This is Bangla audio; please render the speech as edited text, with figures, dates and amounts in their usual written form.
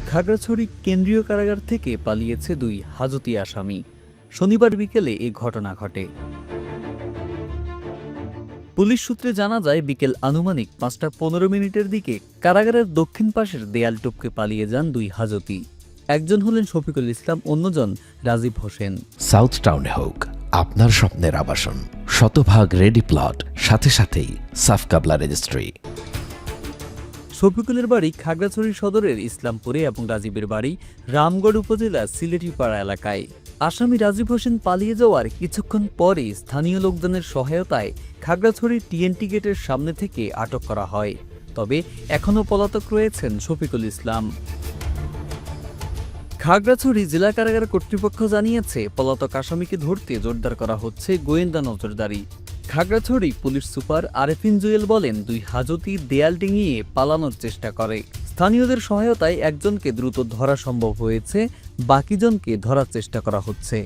খাগড়াছড়ি কেন্দ্রীয় কারাগার থেকে পালিয়েছে দুই হাজতি আসামি। শনিবার বিকেলে এ ঘটনা ঘটে। পুলিশ সূত্রে জানা যায়, বিকেল আনুমানিক ৫টা ১৫ দিকে কারাগারের দক্ষিণ পাশের দেয়াল টপকে পালিয়ে যান দুই হাজতি। একজন হলেন শফিকুল ইসলাম, অন্যজন রাজীব হোসেন। সাউথ টাউনে হোক আপনার স্বপ্নের আবাসন, শতভাগ রেডি প্লট, সাথে সাথেই সাফ কাবলা রেজিস্ট্রি। শফিকুলের বাড়ি খাগড়াছড়ি সদরের ইসলামপুরে এবং রাজীবের বাড়ি রামগড় উপজেলার সিলেটিপাড়া এলাকায়। আসামি রাজীব হোসেন পালিয়ে যাওয়ার কিছুক্ষণ পরেই স্থানীয় লোকজনের সহায়তায় খাগড়াছড়ি টিএনটি গেটের সামনে থেকে আটক করা হয়। তবে এখনও পলাতক রয়েছেন শফিকুল ইসলাম। খাগড়াছড়ি জেলা কারাগার কর্তৃপক্ষ জানিয়েছে, পলাতক আসামিকে ধরতে জোরদার করা হচ্ছে গোয়েন্দা নজরদারি। খাগড়াছড়ি পুলিশ সুপার আরেফিন জুয়েল বলেন, দুই হাজতি দেয়াল ডিঙিয়ে পালানোর চেষ্টা করে। স্থানীয়দের সহায়তায় একজনকে দ্রুত ধরা সম্ভব হয়েছে, বাকিজনকে ধরার চেষ্টা করা হচ্ছে।